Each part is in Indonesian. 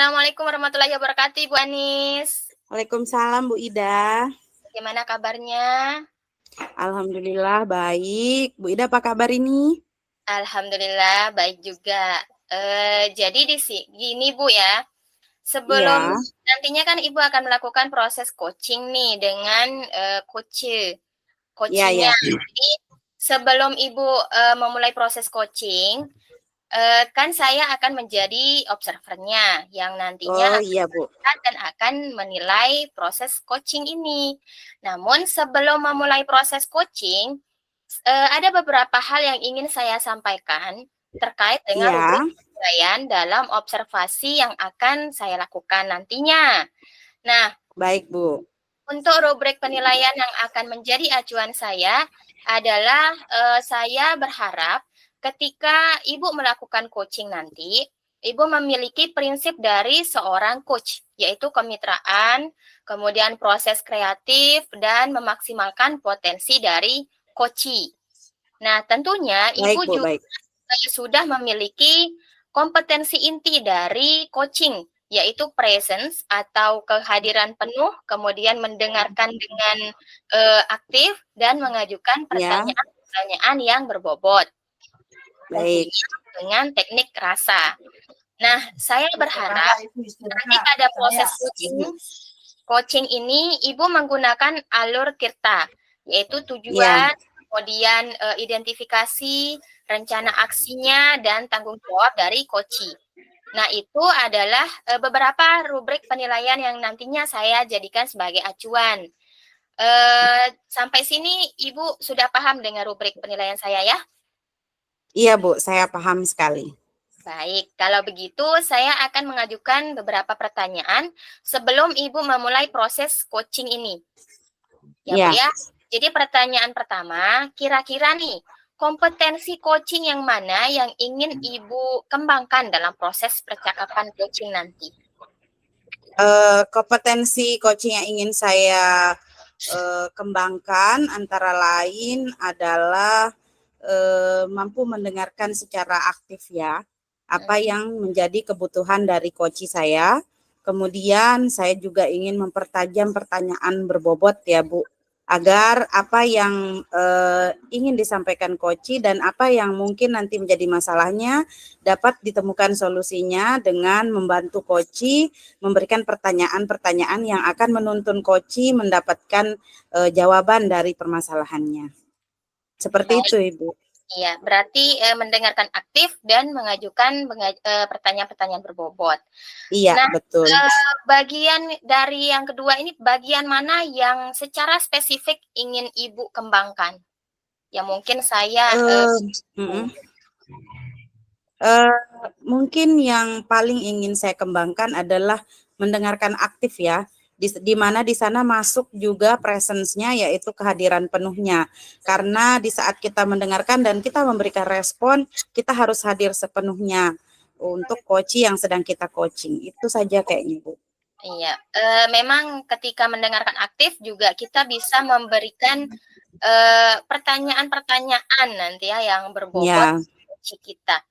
Assalamualaikum warahmatullahi wabarakatuh, Ibu Anis. Waalaikumsalam Bu Ida. Bagaimana kabarnya? Alhamdulillah baik. Bu Ida apa kabar ini? Alhamdulillah baik juga. Jadi gini Bu ya, sebelum Iya, nantinya kan Ibu akan melakukan proses coaching nih dengan iya, iya. coachingnya. Jadi sebelum Ibu memulai proses coaching, kan saya akan menjadi observernya yang nantinya Oh akan iya Bu. melihat dan akan menilai proses coaching ini. Namun sebelum memulai proses coaching, ada beberapa hal yang ingin saya sampaikan terkait dengan rubrik Iya, penilaian dalam observasi yang akan saya lakukan nantinya. Nah, baik Bu. untuk rubrik penilaian yang akan menjadi acuan saya adalah saya berharap ketika Ibu melakukan coaching nanti, Ibu memiliki prinsip dari seorang coach, yaitu kemitraan, kemudian proses kreatif, dan memaksimalkan potensi dari coachee. Nah, tentunya Baik Ibu Bu, juga baik. sudah memiliki kompetensi inti dari coaching, yaitu presence atau kehadiran penuh, kemudian mendengarkan dengan aktif dan mengajukan Ya, pertanyaan-pertanyaan yang berbobot, baik. tentunya dengan teknik rasa. Nah, saya berharap nanti pada proses coaching ini Ibu menggunakan alur Tirta, yaitu Ya, tujuan, kemudian identifikasi, rencana aksinya, dan tanggung jawab dari coachee. Nah, itu adalah beberapa rubrik penilaian yang nantinya saya jadikan sebagai acuan. Sampai sini Ibu sudah paham dengan rubrik penilaian saya ya? iya Bu, saya paham sekali. Baik, kalau begitu saya akan mengajukan beberapa pertanyaan sebelum Ibu memulai proses coaching ini. Ya Bu Ya, ya. Jadi pertanyaan pertama, kira-kira nih, kompetensi coaching yang mana yang ingin Ibu kembangkan dalam proses percakapan coaching nanti? kompetensi coaching yang ingin saya kembangkan antara lain adalah mampu mendengarkan secara aktif ya apa Hmm. yang menjadi kebutuhan dari coach saya. Kemudian saya juga ingin mempertajam pertanyaan berbobot ya Bu, agar apa yang ingin disampaikan coach dan apa yang mungkin nanti menjadi masalahnya dapat ditemukan solusinya dengan membantu coach memberikan pertanyaan-pertanyaan yang akan menuntun coach mendapatkan jawaban dari permasalahannya. Seperti Baik, itu Ibu. iya. Berarti mendengarkan aktif dan mengajukan pertanyaan-pertanyaan berbobot. Iya, Nah, betul. bagian dari yang kedua ini, bagian mana yang secara spesifik ingin Ibu kembangkan? Ya mungkin saya Eh, mm-mm. Eh, Mungkin yang paling ingin saya kembangkan adalah mendengarkan aktif ya, di mana di sana masuk juga presence-nya yaitu kehadiran penuhnya. Karena di saat kita mendengarkan dan kita memberikan respon, kita harus hadir sepenuhnya untuk coaching yang sedang kita coaching. Itu saja kayaknya Bu. iya, memang ketika mendengarkan aktif juga kita bisa memberikan pertanyaan-pertanyaan nanti ya yang berbobot Ya, coach kita.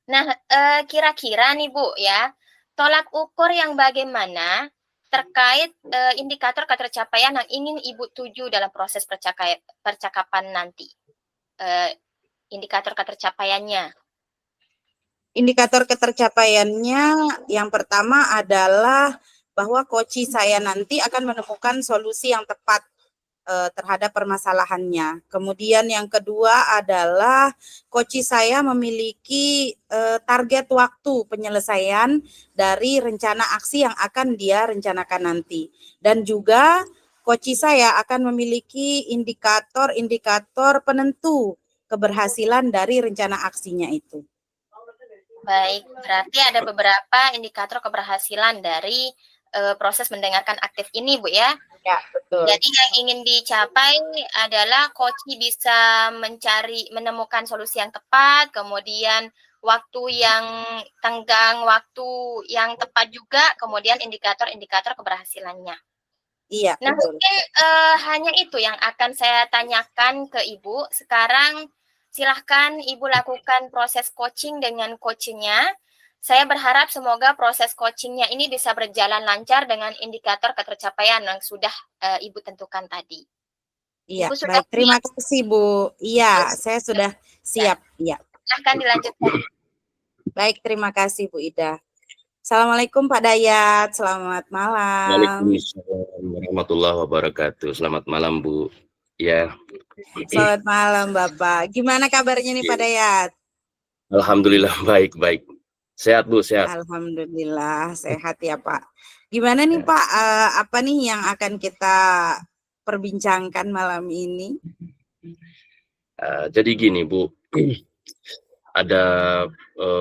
Nah, kira-kira nih Bu ya, tolak ukur yang bagaimana terkait indikator ketercapaian yang ingin Ibu tuju dalam proses percakapan nanti? Eee, indikator ketercapaiannya. indikator ketercapaiannya yang pertama adalah bahwa coach saya nanti akan menemukan solusi yang tepat terhadap permasalahannya. Kemudian yang kedua adalah coach saya memiliki target waktu penyelesaian dari rencana aksi yang akan dia rencanakan nanti. Dan juga coach saya akan memiliki indikator-indikator penentu keberhasilan dari rencana aksinya itu. Baik, berarti ada beberapa indikator keberhasilan dari proses mendengarkan aktif ini, Bu ya. Ya, betul. Jadi yang ingin dicapai adalah coach bisa menemukan solusi yang tepat, kemudian waktu yang tenggang, waktu yang tepat juga, kemudian indikator-indikator keberhasilannya. Iya, Nah, betul. mungkin hanya itu yang akan saya tanyakan ke Ibu. Sekarang silahkan Ibu lakukan proses coaching dengan coachnya. Saya berharap semoga proses coachingnya ini bisa berjalan lancar dengan indikator ketercapaian yang sudah Ibu tentukan tadi. Iya, Ibu sudah baik. Terima kasih, Bu. Iya, saya sudah siap. Iya. silahkan dilanjutkan. Baik, terima kasih Bu Ida. Assalamualaikum Pak Dayat, selamat malam. Waalaikumsalam warahmatullahi wabarakatuh. Selamat malam, Bu. Ya, Selamat malam Bapak. Gimana kabarnya nih Pak Dayat? alhamdulillah baik-baik. Sehat, Bu, sehat. Alhamdulillah sehat ya Pak. Gimana nih Ya. Pak, apa nih yang akan kita perbincangkan malam ini? Jadi gini, Bu. Ada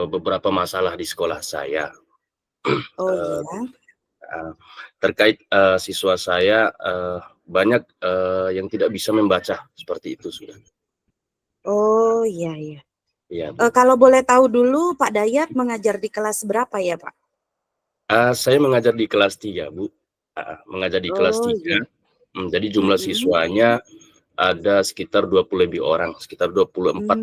beberapa masalah di sekolah saya. Oh iya. Terkait siswa saya banyak yang tidak bisa membaca, seperti itu sudah. Oh iya iya. Ya, Bu. Kalau boleh tahu dulu Pak Dayat mengajar di kelas berapa ya Pak? Saya mengajar di kelas 3, Bu. Mengajar di kelas Oh 3. iya. Jadi jumlah siswanya ada sekitar 20 lebih orang, sekitar 24.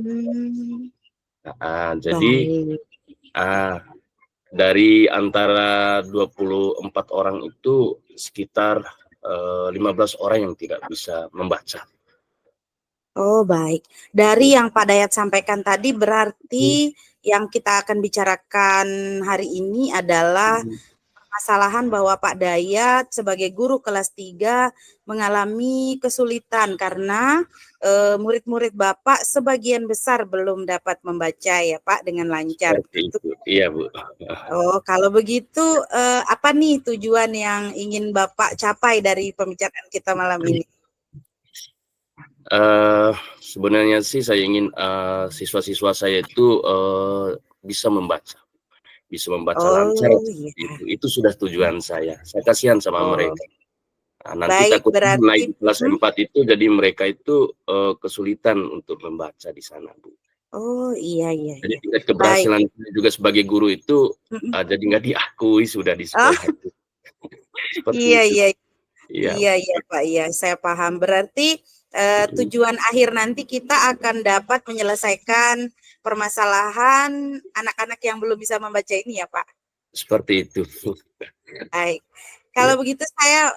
Jadi Baik. dari antara 24 orang itu sekitar 15 orang yang tidak bisa membaca. Oh baik. Dari yang Pak Dayat sampaikan tadi berarti yang kita akan bicarakan hari ini adalah permasalahan bahwa Pak Dayat sebagai guru kelas 3 mengalami kesulitan karena murid-murid Bapak sebagian besar belum dapat membaca ya Pak dengan lancar. Seperti itu. Iya, Bu. Oh, kalau begitu apa nih tujuan yang ingin Bapak capai dari pembicaraan kita malam ini? Sebenarnya sih saya ingin siswa-siswa saya itu bisa membaca lancar. Iya. Itu sudah tujuan saya. Saya kasihan sama mereka. Nanti Baik, takut berarti naik kelas 4 itu jadi mereka itu kesulitan untuk membaca di sana, Bu. Oh iya iya. Jadi tingkat keberhasilan juga sebagai guru itu jadi nggak diakui sudah di sekolah itu. Seperti Iya itu. iya. Iya. Iya iya Pak, iya saya paham. Berarti tujuan akhir nanti kita akan dapat menyelesaikan permasalahan anak-anak yang belum bisa membaca ini ya Pak. Seperti itu. Baik. Kalau begitu saya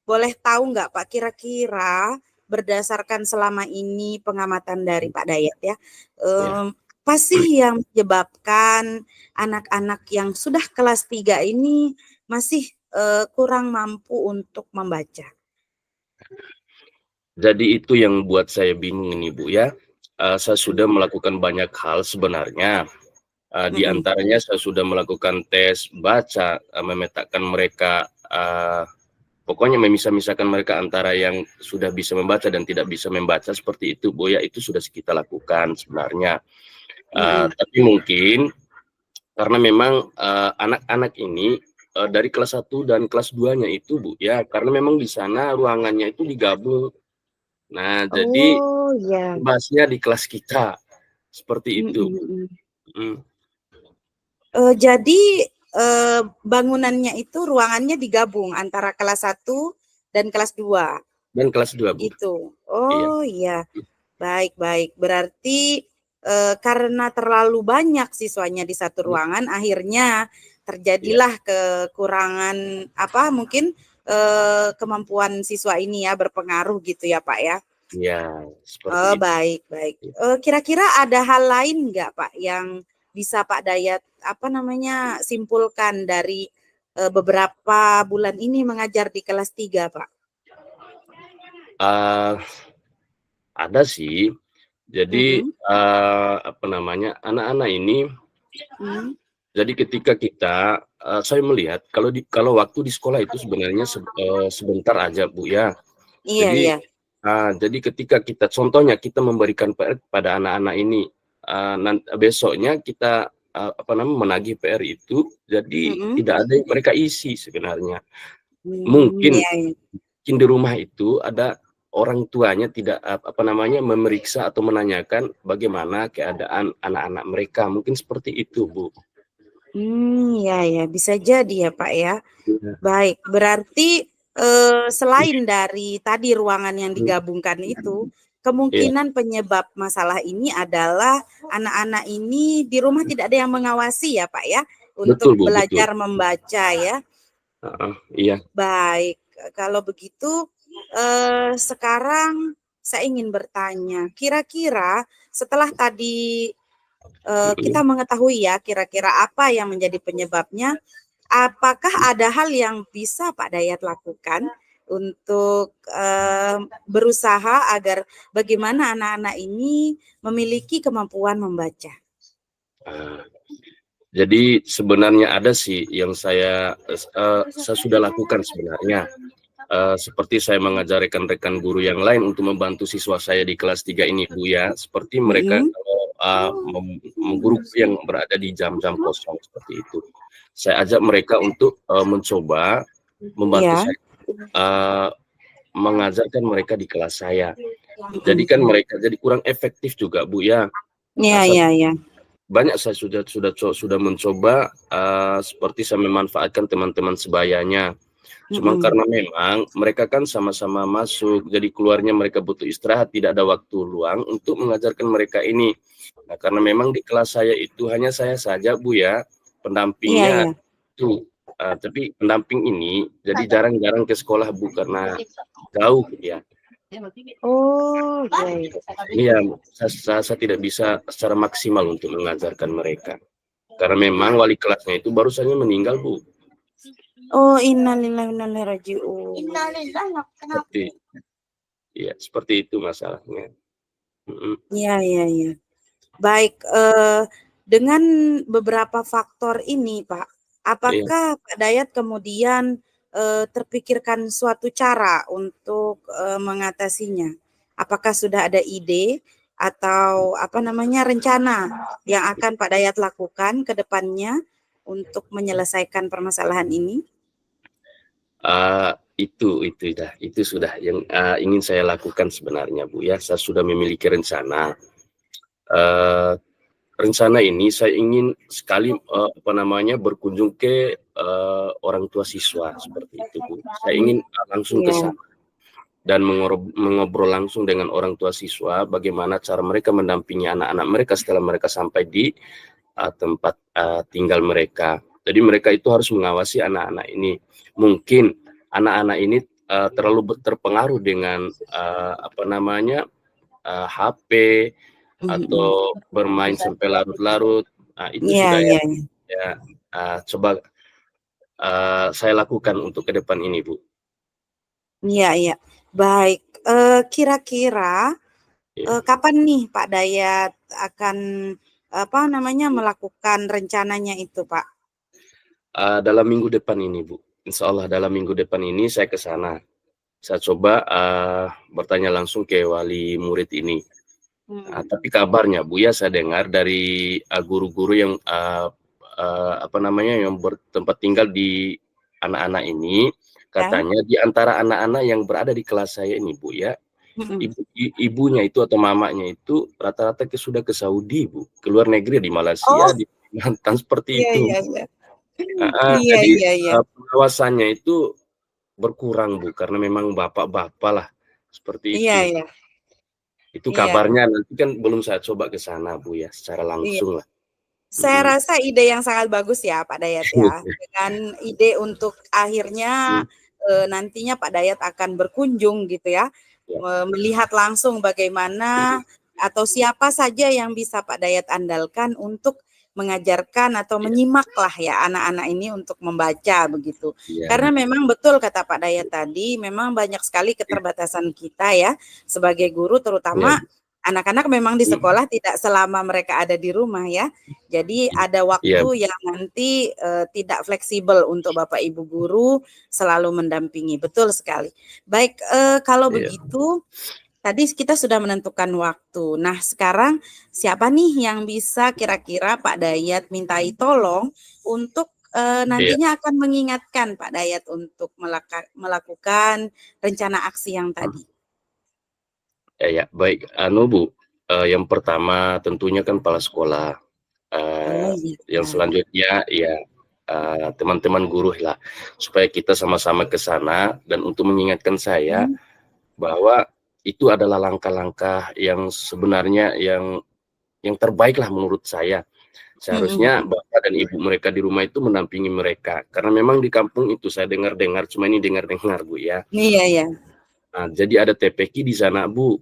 boleh tahu nggak Pak kira-kira berdasarkan selama ini pengamatan dari Pak Dayat ya, apa sih yang menyebabkan anak-anak yang sudah kelas 3 ini masih kurang mampu untuk membaca? Jadi itu yang buat saya bingung ini Bu ya. Saya sudah melakukan banyak hal sebenarnya. Di antaranya saya sudah melakukan tes baca, memetakan mereka, pokoknya memisah-misahkan mereka antara yang sudah bisa membaca dan tidak bisa membaca seperti itu Bu ya. Itu sudah kita lakukan sebenarnya. Tapi mungkin karena memang anak-anak ini dari kelas 1 dan kelas 2-nya itu Bu ya, karena memang di sana ruangannya itu digabung. Nah, jadi bahasnya di kelas kita seperti itu. Jadi bangunannya itu ruangannya digabung antara kelas 1 dan kelas 2. Dan kelas 2, Bu. Gitu. Oh iya. Baik-baik. Berarti karena terlalu banyak siswanya di satu ruangan, akhirnya terjadilah kekurangan mungkin kemampuan siswa ini ya berpengaruh gitu ya Pak ya. Iya, seperti itu. Baik. Kira-kira ada hal lain nggak Pak yang bisa Pak Dayat simpulkan dari beberapa bulan ini mengajar di kelas 3 Pak? Ada sih. Jadi anak-anak ini jadi ketika saya melihat kalau waktu di sekolah itu sebenarnya sebentar aja Bu ya. Iya. Jadi ketika contohnya kita memberikan PR kepada anak-anak ini, besoknya kita menagih PR itu, jadi tidak ada yang mereka isi sebenarnya. Mungkin di rumah itu ada orang tuanya tidak memeriksa atau menanyakan bagaimana keadaan anak-anak mereka, mungkin seperti itu Bu. Ya bisa jadi ya Pak ya. Baik, berarti selain dari tadi ruangan yang digabungkan itu, kemungkinan penyebab masalah ini adalah anak-anak ini di rumah tidak ada yang mengawasi ya Pak ya, untuk Betul, Bu, belajar betul. membaca ya. Iya. Baik, kalau begitu sekarang saya ingin bertanya, kira-kira setelah tadi kita mengetahui ya kira-kira apa yang menjadi penyebabnya, apakah ada hal yang bisa Pak Dayat lakukan untuk berusaha agar bagaimana anak-anak ini memiliki kemampuan membaca? Jadi sebenarnya ada sih yang saya sudah lakukan sebenarnya. Seperti saya mengajar rekan-rekan guru yang lain untuk membantu siswa saya di kelas 3 ini Bu ya. Seperti mereka guru yang berada di jam-jam kosong seperti itu. Saya ajak mereka untuk mencoba membantu saya mengajarkan mereka di kelas saya. Jadi kan mereka jadi kurang efektif juga Bu ya. Iya. Banyak saya sudah mencoba seperti saya memanfaatkan teman-teman sebayanya. Cuma karena memang mereka kan sama-sama masuk, jadi keluarnya mereka butuh istirahat, tidak ada waktu luang untuk mengajarkan mereka ini. Nah, karena memang di kelas saya itu hanya saya saja Bu ya, pendampingnya itu. Tapi pendamping ini jadi jarang-jarang ke sekolah Bu karena jauh ya. Oh, iya. Saya tidak bisa secara maksimal untuk mengajarkan mereka. Karena memang wali kelasnya itu baru saja meninggal Bu. Oh, innalillahi wa inna ilaihi raji'un. Iya, seperti itu masalahnya. Iya. Baik, dengan beberapa faktor ini, Pak, apakah Pak Dayat kemudian terpikirkan suatu cara untuk mengatasinya? Apakah sudah ada ide atau rencana yang akan Pak Dayat lakukan ke depannya untuk menyelesaikan permasalahan ini? Itu sudah yang ingin saya lakukan sebenarnya Bu ya. Saya sudah memiliki rencana. Rencana ini saya ingin sekali berkunjung ke orang tua siswa seperti itu Bu. Saya ingin langsung ke sana dan mengobrol langsung dengan orang tua siswa bagaimana cara mereka mendampingi anak-anak mereka setelah mereka sampai di tempat tinggal mereka. Jadi mereka itu harus mengawasi anak-anak ini. Mungkin anak-anak ini terlalu terpengaruh dengan HP atau bermain sampai larut-larut. Itu sudah coba saya lakukan untuk ke depan ini Bu. Iya. Baik, kira-kira kapan nih Pak Dayat akan melakukan rencananya itu Pak? Dalam minggu depan ini Bu. Insya Allah dalam minggu depan ini saya ke sana. Saya coba bertanya langsung ke wali murid ini. Tapi kabarnya Bu ya, saya dengar dari guru-guru yang yang bertempat tinggal di anak-anak ini, katanya di antara anak-anak yang berada di kelas saya ini Bu ya, ibunya itu atau mamanya itu rata-rata sudah ke Saudi Bu, ke luar negeri, di Malaysia, di Kalimantan seperti itu. Jadi pengawasannya itu berkurang Bu, karena memang bapak-bapak lah seperti itu. Itu kabarnya, nanti kan belum saya coba ke sana Bu ya, secara langsung lah. Saya rasa ide yang sangat bagus ya Pak Dayat ya, dengan ide untuk akhirnya nantinya Pak Dayat akan berkunjung gitu ya, melihat langsung bagaimana atau siapa saja yang bisa Pak Dayat andalkan untuk mengajarkan atau menyimaklah ya anak-anak ini untuk membaca begitu. Karena memang betul kata Pak Dayat tadi, memang banyak sekali keterbatasan kita ya sebagai guru, terutama anak-anak memang di sekolah tidak selama mereka ada di rumah ya. Jadi ada waktu yang nanti tidak fleksibel untuk Bapak Ibu guru selalu mendampingi. Betul sekali. Baik, kalau begitu tadi kita sudah menentukan waktu. Nah, sekarang siapa nih yang bisa kira-kira Pak Dayat mintai tolong untuk nantinya akan mengingatkan Pak Dayat untuk melakukan rencana aksi yang tadi? Baik, Bu. Yang pertama tentunya kan kepala sekolah. Yang selanjutnya teman-teman guru lah, supaya kita sama-sama ke sana dan untuk mengingatkan saya bahwa itu adalah langkah-langkah yang sebenarnya yang terbaik lah menurut saya. Seharusnya bapak dan ibu mereka di rumah itu mendampingi mereka, karena memang di kampung itu saya dengar-dengar, cuma ini dengar-dengar Bu ya. Iya, iya. Nah, jadi ada TPQ di sana Bu,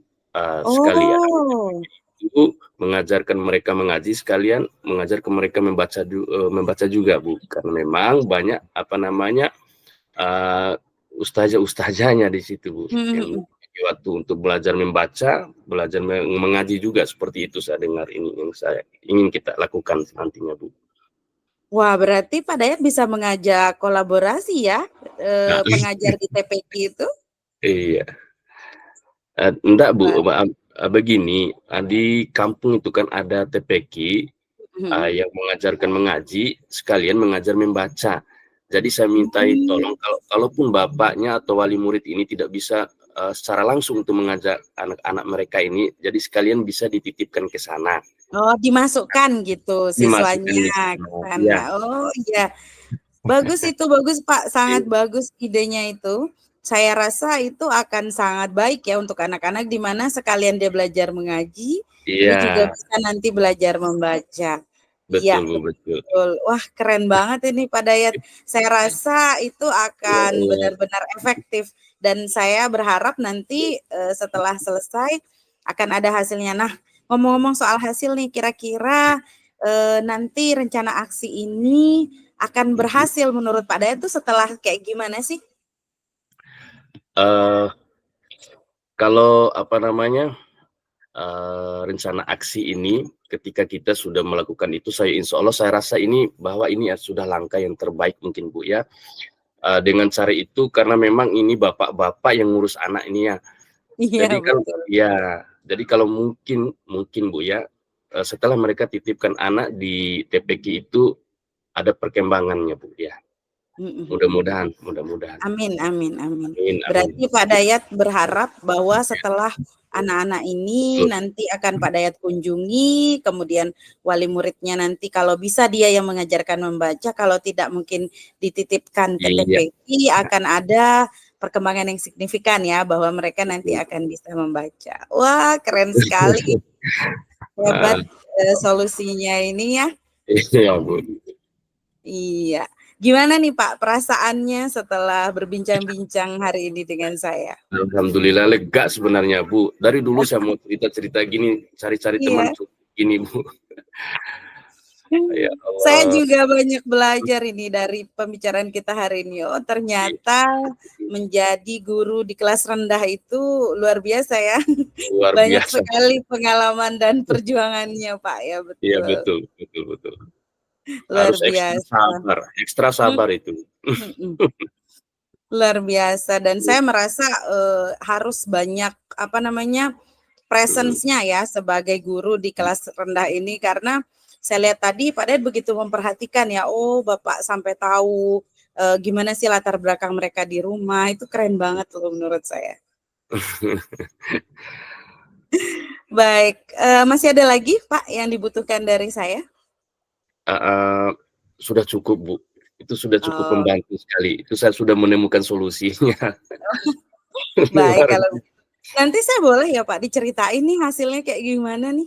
sekalian Oh. itu mengajarkan mereka mengaji, sekalian mengajar ke mereka membaca juga Bu, karena memang banyak apa namanya ustazah-ustazahnya di situ Bu, yang waktu untuk belajar membaca, belajar mengaji juga, seperti itu saya dengar. Ini yang saya ingin kita lakukan nantinya Bu. Wah, berarti Pak Dayat bisa mengajak kolaborasi ya, Nah, pengajar di TPQ itu? iya. Enggak Bu, Wah. begini, di kampung itu kan ada TPQ yang mengajarkan mengaji, sekalian mengajar membaca. Jadi saya mintai tolong, kalaupun bapaknya atau wali murid ini tidak bisa secara langsung untuk mengajak anak-anak mereka ini, jadi sekalian bisa dititipkan ke sana. Oh, dimasukkan gitu Dimasukkan di siswanya ke sana. sana. Ya. Oh iya, bagus itu, bagus Pak, sangat bagus idenya itu. Saya rasa itu akan sangat baik ya untuk anak-anak, di mana sekalian dia belajar mengaji, dia juga Iya, bisa nanti belajar membaca. Iya, betul Bu, betul. betul. Wah, keren banget ini Pak Dayat. Saya rasa itu akan benar-benar efektif, dan saya berharap nanti setelah selesai akan ada hasilnya. Nah, ngomong-ngomong soal hasil nih, kira-kira nanti rencana aksi ini akan berhasil menurut Pak Dayat tuh setelah kayak gimana sih? Kalau apa namanya, rencana aksi ini, ketika kita sudah melakukan itu, insya Allah saya rasa ini bahwa ini sudah langkah yang terbaik mungkin Bu ya. Dengan cara itu, karena memang ini bapak-bapak yang ngurus anak ini ya. Iya, Jadi kan betul. ya, jadi kalau mungkin Bu ya, setelah mereka titipkan anak di TPQ itu ada perkembangannya Bu ya. Mudah-mudahan. Amin, amin, amin. Amin, amin. Berarti Pak Dayat berharap bahwa setelah anak-anak ini nanti akan Pak Dayat kunjungi, kemudian wali muridnya nanti kalau bisa dia yang mengajarkan membaca, kalau tidak mungkin dititipkan ke Iya. TPQ, akan ada perkembangan yang signifikan ya, bahwa mereka nanti akan bisa membaca. Wah, keren sekali. Hebat solusinya ini ya. Iya Bu. Iya. Gimana nih Pak perasaannya setelah berbincang-bincang hari ini dengan saya? Alhamdulillah lega sebenarnya Bu. Dari dulu saya mau cerita-cerita gini, cari-cari teman Iya. gini Bu. Ya Saya Allah. juga banyak belajar ini dari pembicaraan kita hari ini. Oh, ternyata menjadi guru di kelas rendah itu luar biasa ya. Luar Banyak biasa. sekali pengalaman dan perjuangannya Pak ya, Iya betul. betul. Luar Harus biasa. ekstra sabar itu. Luar biasa, dan saya merasa harus banyak apa namanya presence-nya ya sebagai guru di kelas rendah ini, karena saya lihat tadi Pak Dayat begitu memperhatikan ya. Oh, Bapak sampai tahu gimana sih latar belakang mereka di rumah, itu keren banget loh menurut saya. Baik, masih ada lagi Pak yang dibutuhkan dari saya? Sudah cukup Bu. Itu sudah cukup membantu sekali. Itu saya sudah menemukan solusinya. Baik, kalau nanti saya boleh ya Pak diceritain nih hasilnya kayak gimana nih?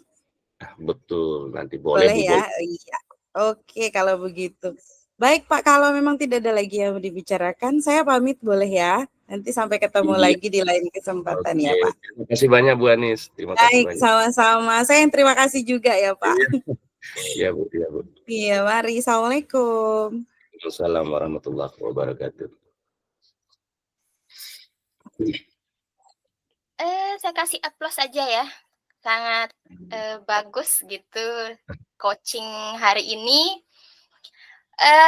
Betul, nanti boleh Boleh Bu. ya? Iya. Oke, kalau begitu. Baik Pak, kalau memang tidak ada lagi yang dibicarakan, saya pamit boleh ya? Nanti sampai ketemu Iya. lagi di lain kesempatan ya Pak. Terima kasih banyak Bu Anis. Terima kasih Baik, banyak. sama-sama. Saya yang terima kasih juga ya Pak. Iya Bu. Iya, mari. Assalamualaikum. Assalamualaikum warahmatullahi wabarakatuh. Saya kasih aplaus aja ya. Sangat bagus gitu coaching hari ini.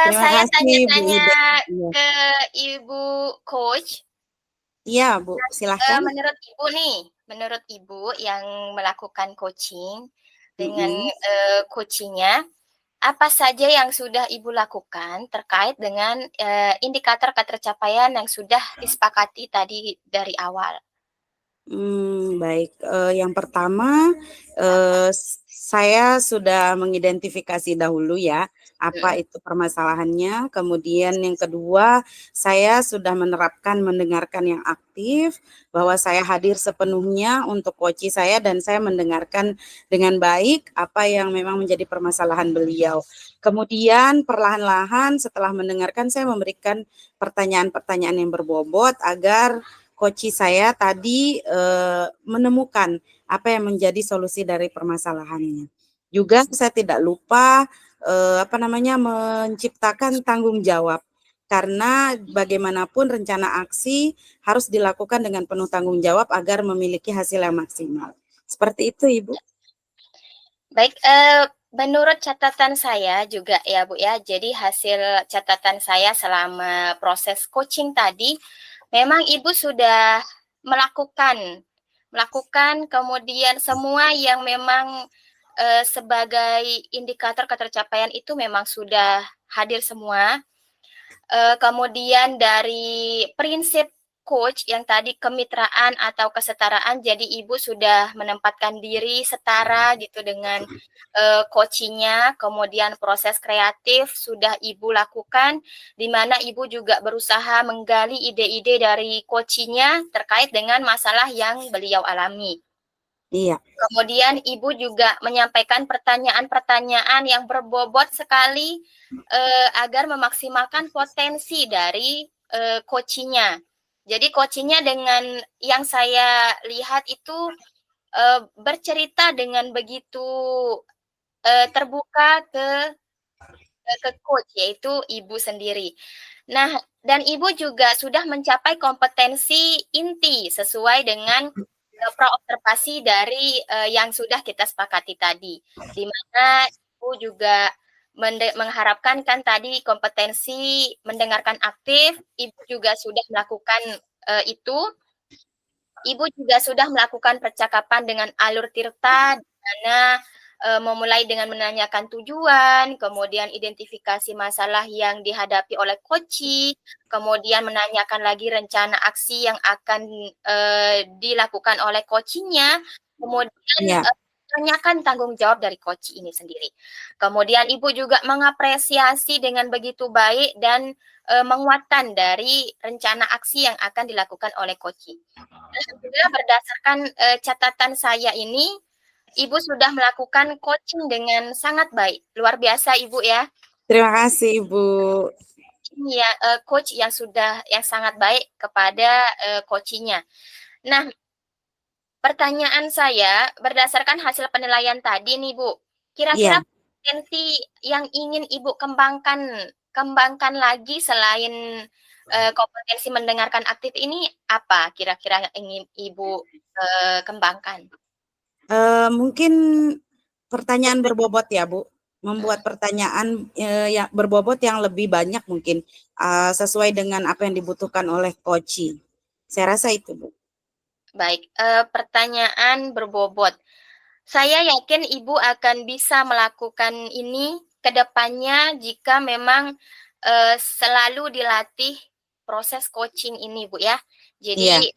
Saya tanya-tanya ke Ibu Coach. Iya Bu, silahkan. Menurut Ibu yang melakukan coaching dengan coachingnya, apa saja yang sudah Ibu lakukan terkait dengan indikator ketercapaian yang sudah disepakati tadi dari awal? Baik, yang pertama saya sudah mengidentifikasi dahulu ya, apa itu permasalahannya. Kemudian yang kedua, saya sudah menerapkan mendengarkan yang aktif, bahwa saya hadir sepenuhnya untuk coach saya dan saya mendengarkan dengan baik apa yang memang menjadi permasalahan beliau. Kemudian perlahan-lahan setelah mendengarkan saya memberikan pertanyaan-pertanyaan yang berbobot agar coach saya tadi menemukan apa yang menjadi solusi dari permasalahannya. Juga saya tidak lupa menciptakan tanggung jawab, karena bagaimanapun rencana aksi harus dilakukan dengan penuh tanggung jawab agar memiliki hasil yang maksimal. Seperti itu, Ibu. Baik, menurut catatan saya juga ya Bu ya, jadi hasil catatan saya selama proses coaching tadi, memang Ibu sudah melakukan kemudian semua yang memang sebagai indikator ketercapaian itu memang sudah hadir semua. Kemudian dari prinsip coach yang tadi kemitraan atau kesetaraan, jadi Ibu sudah menempatkan diri setara gitu dengan coaching-nya, kemudian proses kreatif sudah Ibu lakukan, di mana Ibu juga berusaha menggali ide-ide dari coaching-nya terkait dengan masalah yang beliau alami. Iya. Kemudian Ibu juga menyampaikan pertanyaan-pertanyaan yang berbobot sekali agar memaksimalkan potensi dari coaching-nya. Jadi coaching-nya dengan yang saya lihat itu bercerita dengan begitu terbuka ke coach, yaitu Ibu sendiri. Nah, dan Ibu juga sudah mencapai kompetensi inti sesuai dengan praobservasi dari yang sudah kita sepakati tadi, di mana Ibu juga mengharapkan kan tadi kompetensi mendengarkan aktif, Ibu juga sudah melakukan itu. Ibu juga sudah melakukan percakapan dengan alur tirta, di mana memulai dengan menanyakan tujuan, kemudian identifikasi masalah yang dihadapi oleh coach, kemudian menanyakan lagi rencana aksi yang akan dilakukan oleh coaching-nya, kemudian tanyakan tanggung jawab dari coach ini sendiri. Kemudian Ibu juga mengapresiasi dengan begitu baik dan menguatkan dari rencana aksi yang akan dilakukan oleh coach. Alhamdulillah berdasarkan catatan saya ini, Ibu sudah melakukan coaching dengan sangat baik. Luar biasa Ibu ya. Terima kasih Ibu. Ya, coach yang sangat baik kepada coaching-nya. Nah, pertanyaan saya berdasarkan hasil penilaian tadi nih Bu, kira-kira potensi yang ingin Ibu kembangkan lagi selain kompetensi mendengarkan aktif ini apa kira-kira yang ingin Ibu kembangkan? Mungkin pertanyaan berbobot ya Bu, membuat pertanyaan yang berbobot yang lebih banyak mungkin sesuai dengan apa yang dibutuhkan oleh coach. Saya rasa itu Bu. Baik, pertanyaan berbobot. Saya yakin Ibu akan bisa melakukan ini ke depannya jika memang selalu dilatih proses coaching ini Bu ya. Jadi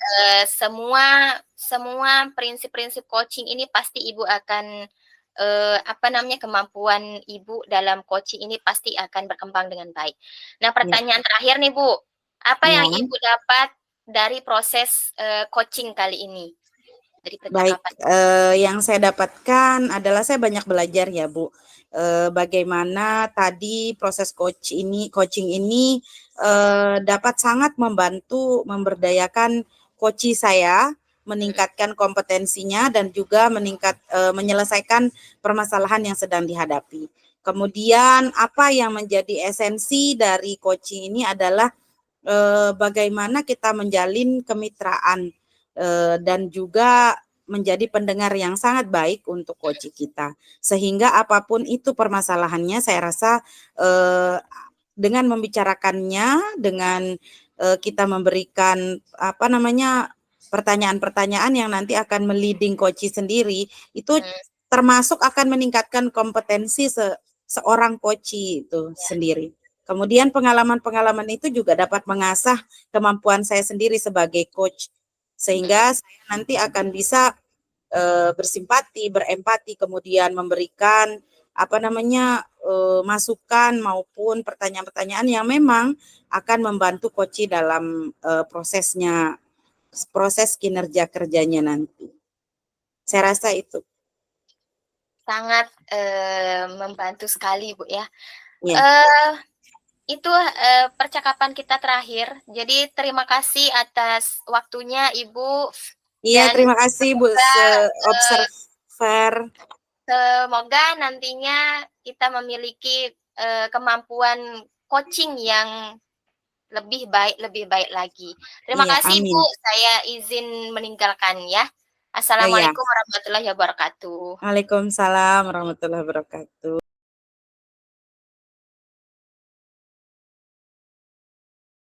semua prinsip-prinsip coaching ini pasti Ibu akan kemampuan Ibu dalam coaching ini pasti akan berkembang dengan baik. Nah, pertanyaan terakhir nih Bu, apa yang Ibu dapat dari proses coaching kali ini? Baik, yang saya dapatkan adalah saya banyak belajar ya Bu. Bagaimana tadi proses coaching ini dapat sangat membantu memberdayakan coach saya, meningkatkan kompetensinya dan juga menyelesaikan permasalahan yang sedang dihadapi. Kemudian apa yang menjadi esensi dari coaching ini adalah bagaimana kita menjalin kemitraan dan juga menjadi pendengar yang sangat baik untuk coach kita, sehingga apapun itu permasalahannya, saya rasa dengan membicarakannya, dengan kita memberikan pertanyaan-pertanyaan yang nanti akan meliding coach sendiri, itu termasuk akan meningkatkan kompetensi seorang coach itu sendiri. Kemudian pengalaman-pengalaman itu juga dapat mengasah kemampuan saya sendiri sebagai coach, sehingga saya nanti akan bisa bersimpati, berempati, kemudian memberikan masukan maupun pertanyaan-pertanyaan yang memang akan membantu Koci dalam proses kinerja kerjanya nanti. Saya rasa itu. Sangat membantu sekali, Bu ya. Ya. Itu percakapan kita terakhir. Jadi terima kasih atas waktunya Ibu. Iya, Dan terima kasih Bu observer. Semoga nantinya kita memiliki kemampuan coaching yang lebih baik lagi. Terima Iya, kasih amin. Bu, saya izin meninggalkan ya. Assalamualaikum warahmatullahi wabarakatuh. Waalaikumsalam warahmatullahi wabarakatuh.